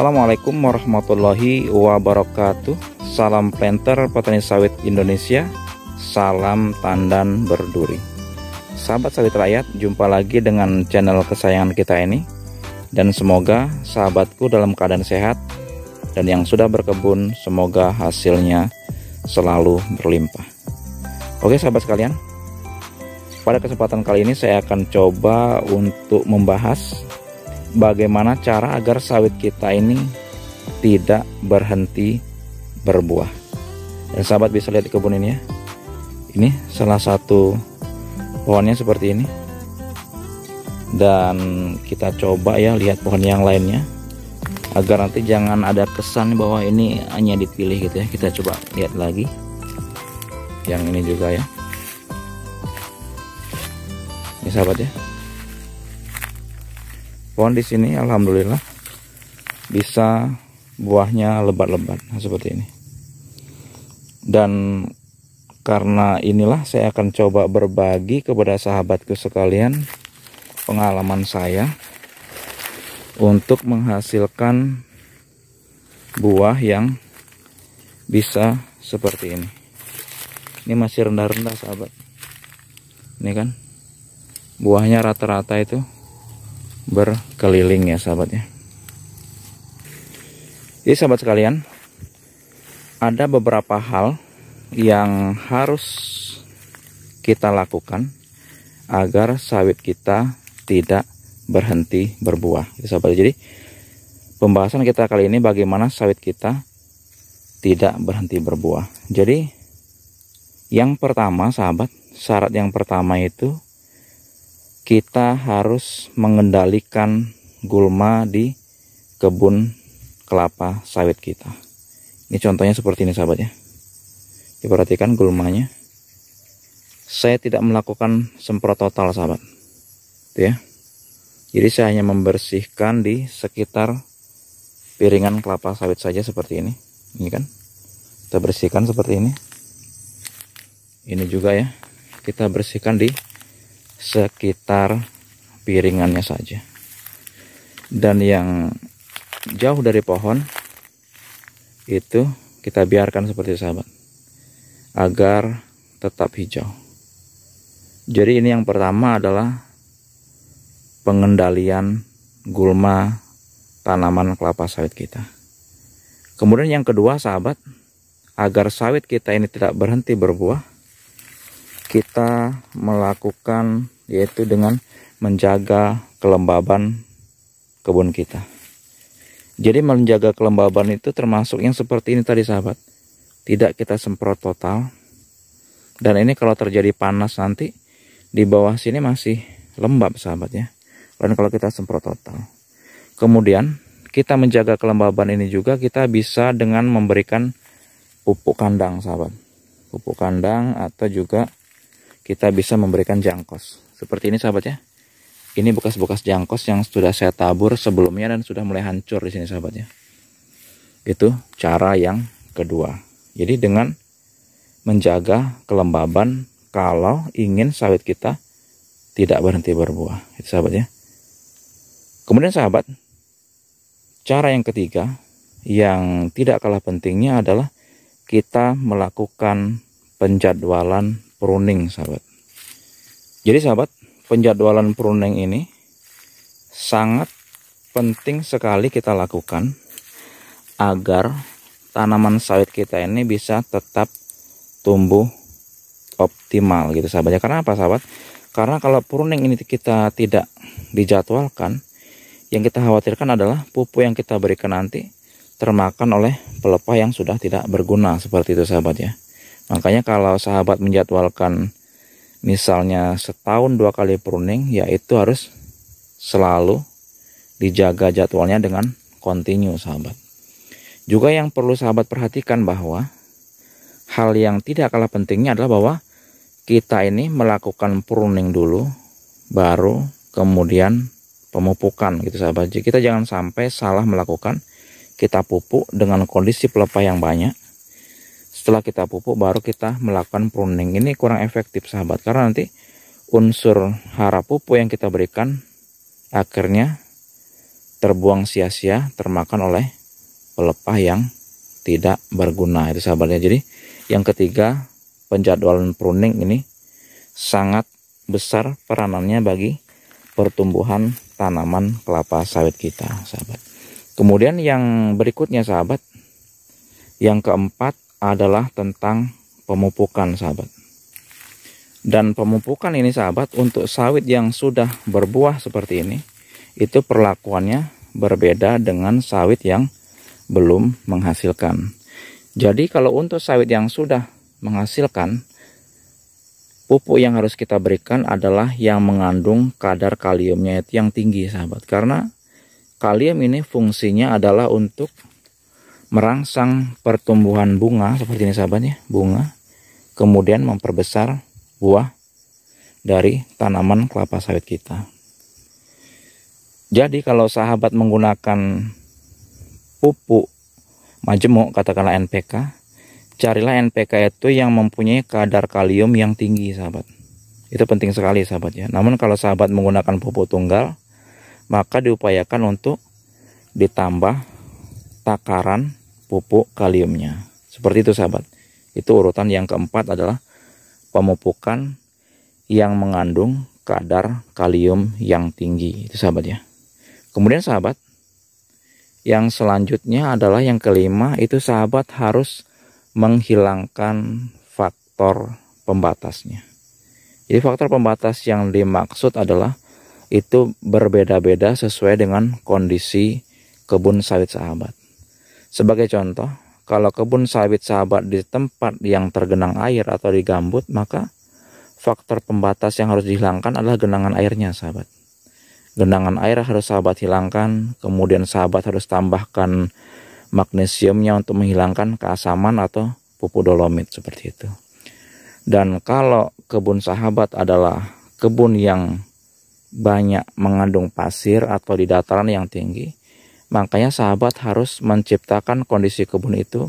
Assalamualaikum warahmatullahi wabarakatuh. Salam planter petani sawit Indonesia. Salam tandan berduri. Sahabat sawit rakyat, jumpa lagi dengan channel kesayangan kita ini. Dan semoga sahabatku dalam keadaan sehat, dan yang sudah berkebun semoga hasilnya selalu berlimpah. Oke sahabat sekalian, pada kesempatan kali ini saya akan coba untuk membahas bagaimana cara agar sawit kita ini tidak berhenti berbuah. Dan sahabat bisa lihat di kebun ini ya. Ini salah satu pohonnya seperti ini. Dan kita coba ya lihat pohon yang lainnya, agar nanti jangan ada kesan bahwa ini hanya dipilih gitu ya. Kita coba lihat lagi yang ini juga ya. Ini sahabat ya. Pohon di sini alhamdulillah bisa buahnya lebat-lebat seperti ini. Dan karena inilah saya akan coba berbagi kepada sahabatku sekalian pengalaman saya untuk menghasilkan buah yang bisa seperti ini. Ini masih rendah-rendah sahabat. Ini kan buahnya rata-rata itu berkeliling ya sahabat ya. Jadi sahabat sekalian, ada beberapa hal yang harus kita lakukan agar sawit kita tidak berhenti berbuah ya sahabat. Jadi pembahasan kita kali ini bagaimana sawit kita tidak berhenti berbuah. Jadi yang pertama sahabat, syarat yang pertama itu kita harus mengendalikan gulma di kebun kelapa sawit kita. Ini contohnya seperti ini sahabat ya. Diperhatikan gulmanya. Saya tidak melakukan semprot total sahabat. Itu ya. Jadi saya hanya membersihkan di sekitar piringan kelapa sawit saja seperti ini. Ini kan. Kita bersihkan seperti ini. Ini juga ya. Kita bersihkan di sekitar piringannya saja. Dan yang jauh dari pohon itu kita biarkan seperti itu sahabat, agar tetap hijau. Jadi ini yang pertama adalah pengendalian gulma tanaman kelapa sawit kita. Kemudian yang kedua sahabat, agar sawit kita ini tidak berhenti berbuah, kita melakukan yaitu dengan menjaga kelembaban kebun kita. Jadi menjaga kelembaban itu termasuk yang seperti ini tadi sahabat. Tidak kita semprot total. Dan ini kalau terjadi panas nanti di bawah sini masih lembab sahabat ya. Dan kalau kita semprot total. Kemudian kita menjaga kelembaban ini juga kita bisa dengan memberikan pupuk kandang sahabat. Pupuk kandang atau juga kita bisa memberikan jangkos seperti ini sahabat ya. Ini bekas-bekas jangkos yang sudah saya tabur sebelumnya dan sudah mulai hancur di sini sahabat ya. Itu cara yang kedua. Jadi dengan menjaga kelembaban kalau ingin sawit kita tidak berhenti berbuah. Itu sahabat ya. Kemudian sahabat, cara yang ketiga yang tidak kalah pentingnya adalah kita melakukan penjadwalan pruning sahabat. Jadi sahabat, penjadwalan pruning ini sangat penting sekali kita lakukan agar tanaman sawit kita ini bisa tetap tumbuh optimal gitu sahabat ya. Karena apa sahabat? Karena kalau pruning ini kita tidak dijadwalkan, yang kita khawatirkan adalah pupuk yang kita berikan nanti termakan oleh pelepah yang sudah tidak berguna seperti itu sahabat ya. Makanya kalau sahabat menjadwalkan misalnya setahun 2 kali pruning, yaitu harus selalu dijaga jadwalnya dengan kontinu sahabat. Juga yang perlu sahabat perhatikan bahwa hal yang tidak kalah pentingnya adalah bahwa kita ini melakukan pruning dulu, baru kemudian pemupukan gitu sahabat. Jadi kita jangan sampai salah melakukan, kita pupuk dengan kondisi pelepah yang banyak. Setelah kita pupuk baru kita melakukan pruning. Ini kurang efektif sahabat, karena nanti unsur hara pupuk yang kita berikan akhirnya terbuang sia-sia, termakan oleh pelepah yang tidak berguna. Itu sahabatnya. Jadi yang ketiga, penjadwalan pruning ini sangat besar peranannya bagi pertumbuhan tanaman kelapa sawit kita, sahabat. Kemudian yang berikutnya, sahabat, yang keempat adalah tentang pemupukan, sahabat. Dan pemupukan ini, sahabat, untuk sawit yang sudah berbuah seperti ini, itu perlakuannya berbeda dengan sawit yang belum menghasilkan. Jadi kalau untuk sawit yang sudah menghasilkan, pupuk yang harus kita berikan adalah yang mengandung kadar kaliumnya itu yang tinggi, sahabat. Karena kalium ini fungsinya adalah untuk merangsang pertumbuhan bunga seperti ini, sahabat ya, bunga, kemudian memperbesar buah dari tanaman kelapa sawit kita. Jadi kalau sahabat menggunakan pupuk majemuk, katakanlah NPK, carilah NPK itu yang mempunyai kadar kalium yang tinggi, sahabat. Itu penting sekali, sahabat ya. Namun kalau sahabat menggunakan pupuk tunggal, maka diupayakan untuk ditambah takaran pupuk kaliumnya. Seperti itu, sahabat. Itu urutan yang keempat adalah pemupukan yang mengandung kadar kalium yang tinggi. Itu, sahabat ya. Kemudian, sahabat, yang selanjutnya adalah yang kelima, itu sahabat harus menghilangkan faktor pembatasnya. Jadi faktor pembatas yang dimaksud adalah itu berbeda-beda sesuai dengan kondisi kebun sawit sahabat. Sebagai contoh, kalau kebun sawit sahabat di tempat yang tergenang air atau di gambut, maka faktor pembatas yang harus dihilangkan adalah genangan airnya, sahabat. Genangan air harus sahabat hilangkan, kemudian sahabat harus tambahkan magnesiumnya untuk menghilangkan keasaman atau pupuk dolomit seperti itu. Dan kalau kebun sahabat adalah kebun yang banyak mengandung pasir atau di dataran yang tinggi, makanya sahabat harus menciptakan kondisi kebun itu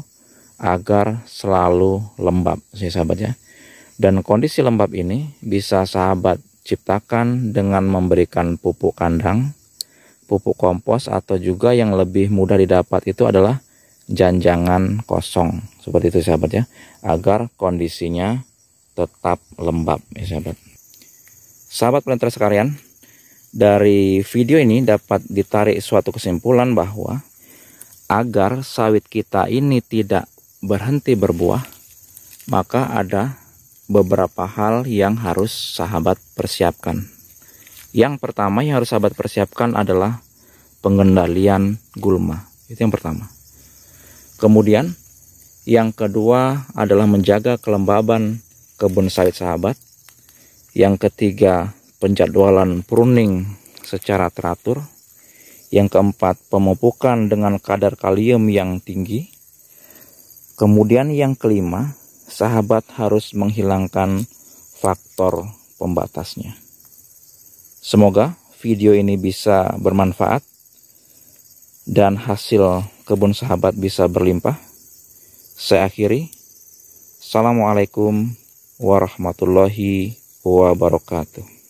agar selalu lembab, sahabat ya. Dan kondisi lembab ini bisa sahabat ciptakan dengan memberikan pupuk kandang, pupuk kompos, atau juga yang lebih mudah didapat itu adalah janjangan kosong. Seperti itu, sahabat ya, agar kondisinya tetap lembab ya, sahabat. Sahabat pelintir sekalian, dari video ini dapat ditarik suatu kesimpulan bahwa agar sawit kita ini tidak berhenti berbuah, maka ada beberapa hal yang harus sahabat persiapkan. Yang pertama yang harus sahabat persiapkan adalah pengendalian gulma. Itu yang pertama. Kemudian yang kedua adalah menjaga kelembaban kebun sawit sahabat. Yang ketiga, penjadwalan pruning secara teratur. Yang keempat, pemupukan dengan kadar kalium yang tinggi. Kemudian yang kelima, sahabat harus menghilangkan faktor pembatasnya. Semoga video ini bisa bermanfaat dan hasil kebun sahabat bisa berlimpah. Saya akhiri. Assalamualaikum warahmatullahi wabarakatuh.